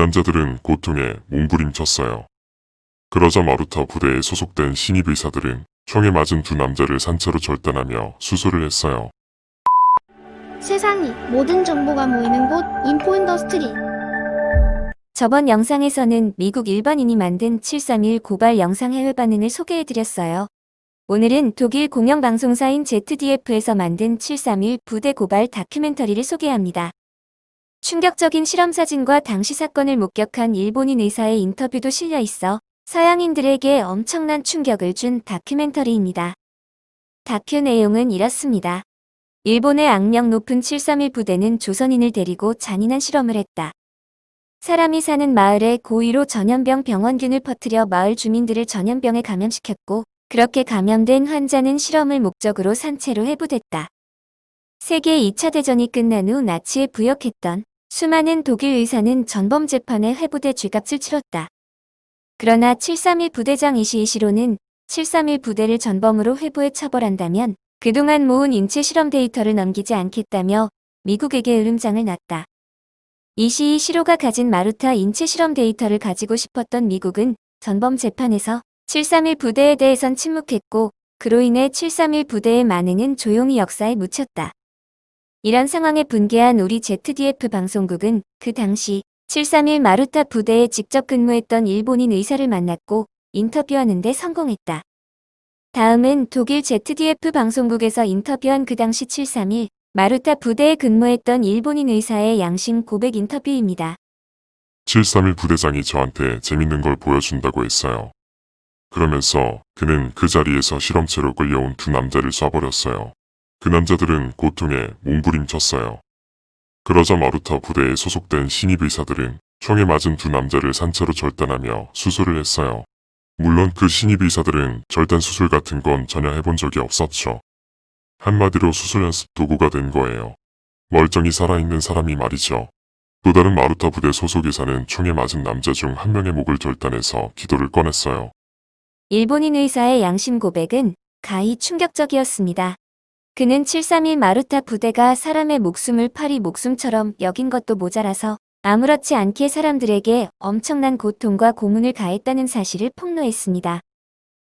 남자들은 고통에 몸부림쳤어요. 그러자 마루타 부대에 소속된 신입 의사들은 총에 맞은 두 남자를 산채로 절단하며 수술을 했어요. 세상이 모든 정보가 모이는 곳 인포인더스트리. 저번 영상에서는 미국 일반인이 만든 731 고발 영상 해외 반응을 소개해드렸어요. 오늘은 독일 공영방송사인 ZDF에서 만든 731 부대 고발 다큐멘터리를 소개합니다. 충격적인 실험 사진과 당시 사건을 목격한 일본인 의사의 인터뷰도 실려 있어 서양인들에게 엄청난 충격을 준 다큐멘터리입니다. 다큐 내용은 이렇습니다. 일본의 악명 높은 731 부대는 조선인을 데리고 잔인한 실험을 했다. 사람이 사는 마을에 고의로 전염병 병원균을 퍼뜨려 마을 주민들을 전염병에 감염시켰고, 그렇게 감염된 환자는 실험을 목적으로 산채로 해부됐다. 세계 2차 대전이 끝난 후 나치에 부역했던 수많은 독일 의사는 전범 재판에 회부돼 죗값을 치렀다. 그러나 731 부대장 이시이시로는 731 부대를 전범으로 회부해 처벌한다면 그동안 모은 인체 실험 데이터를 넘기지 않겠다며 미국에게 으름장을 놨다. 이시이시로가 가진 마루타 인체 실험 데이터를 가지고 싶었던 미국은 전범 재판에서 731 부대에 대해선 침묵했고, 그로 인해 731 부대의 만행은 조용히 역사에 묻혔다. 이런 상황에 분개한 우리 ZDF 방송국은 그 당시 731 마루타 부대에 직접 근무했던 일본인 의사를 만났고 인터뷰하는 데 성공했다. 다음은 독일 ZDF 방송국에서 인터뷰한 그 당시 731 마루타 부대에 근무했던 일본인 의사의 양심 고백 인터뷰입니다. 731 부대장이 저한테 재밌는 걸 보여준다고 했어요. 그러면서 그는 그 자리에서 실험체로 끌려온 두 남자를 쏴버렸어요. 그 남자들은 고통에 몸부림쳤어요. 그러자 마루타 부대에 소속된 신입 의사들은 총에 맞은 두 남자를 산채로 절단하며 수술을 했어요. 물론 그 신입 의사들은 절단 수술 같은 건 전혀 해본 적이 없었죠. 한마디로 수술 연습 도구가 된 거예요. 멀쩡히 살아있는 사람이 말이죠. 또 다른 마루타 부대 소속 의사는 총에 맞은 남자 중 한 명의 목을 절단해서 기도를 꺼냈어요. 일본인 의사의 양심 고백은 가히 충격적이었습니다. 그는 731 마루타 부대가 사람의 목숨을 파리 목숨처럼 여긴 것도 모자라서 아무렇지 않게 사람들에게 엄청난 고통과 고문을 가했다는 사실을 폭로했습니다.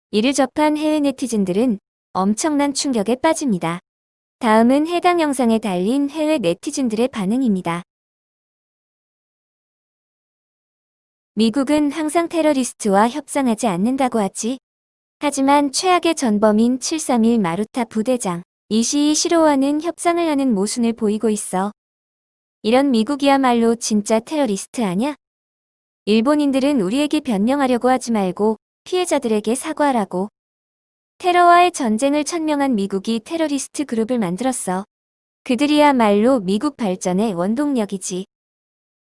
이를 접한 해외 네티즌들은 엄청난 충격에 빠집니다. 다음은 해당 영상에 달린 해외 네티즌들의 반응입니다. 미국은 항상 테러리스트와 협상하지 않는다고 하지. 하지만 최악의 전범인 731 마루타 부대장 이시이시로와는 협상을 하는 모순을 보이고 있어. 이런 미국이야말로 진짜 테러리스트 아냐? 일본인들은 우리에게 변명하려고 하지 말고 피해자들에게 사과하라고. 테러와의 전쟁을 천명한 미국이 테러리스트 그룹을 만들었어. 그들이야말로 미국 발전의 원동력이지.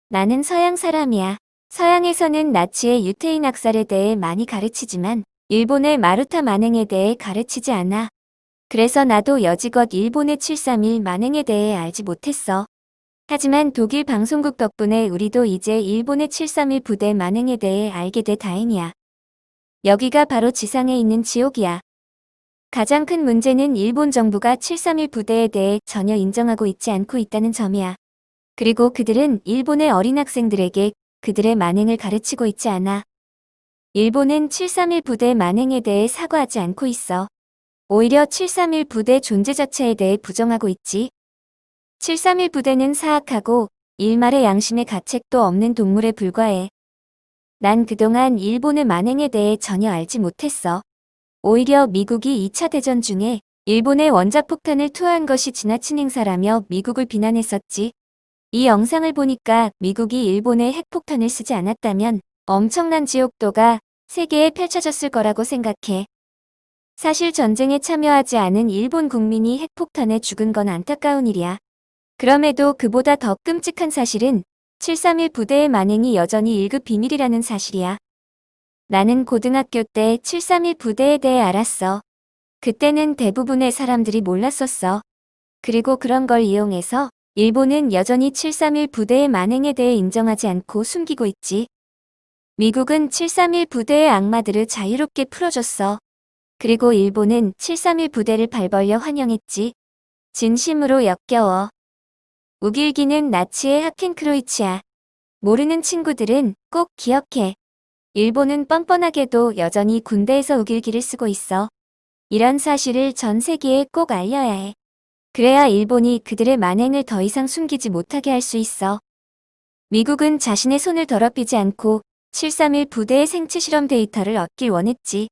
나는 서양 사람이야. 서양에서는 나치의 유태인 학살에 대해 많이 가르치지만 일본의 마루타 만행에 대해 가르치지 않아. 그래서 나도 여지껏 일본의 731 만행에 대해 알지 못했어. 하지만 독일 방송국 덕분에 우리도 이제 일본의 731 부대 만행에 대해 알게 돼 다행이야. 여기가 바로 지상에 있는 지옥이야. 가장 큰 문제는 일본 정부가 731 부대에 대해 전혀 인정하고 있지 않고 있다는 점이야. 그리고 그들은 일본의 어린 학생들에게 그들의 만행을 가르치고 있지 않아. 일본은 731 부대 만행에 대해 사과하지 않고 있어. 오히려 731 부대 존재 자체에 대해 부정하고 있지. 731 부대는 사악하고 일말의 양심의 가책도 없는 동물에 불과해. 난 그동안 일본의 만행에 대해 전혀 알지 못했어. 오히려 미국이 2차 대전 중에 일본에 원자폭탄을 투하한 것이 지나친 행사라며 미국을 비난했었지. 이 영상을 보니까 미국이 일본에 핵폭탄을 쓰지 않았다면 엄청난 지옥도가 세계에 펼쳐졌을 거라고 생각해. 사실 전쟁에 참여하지 않은 일본 국민이 핵폭탄에 죽은 건 안타까운 일이야. 그럼에도 그보다 더 끔찍한 사실은 731 부대의 만행이 여전히 1급 비밀이라는 사실이야. 나는 고등학교 때 731 부대에 대해 알았어. 그때는 대부분의 사람들이 몰랐었어. 그리고 그런 걸 이용해서 일본은 여전히 731 부대의 만행에 대해 인정하지 않고 숨기고 있지. 미국은 731 부대의 악마들을 자유롭게 풀어줬어. 그리고 일본은 731 부대를 발 벌려 환영했지. 진심으로 역겨워. 우길기는 나치의 하켄크로이츠야. 모르는 친구들은 꼭 기억해. 일본은 뻔뻔하게도 여전히 군대에서 우길기를 쓰고 있어. 이런 사실을 전 세계에 꼭 알려야 해. 그래야 일본이 그들의 만행을 더 이상 숨기지 못하게 할 수 있어. 미국은 자신의 손을 더럽히지 않고 731 부대의 생체 실험 데이터를 얻길 원했지.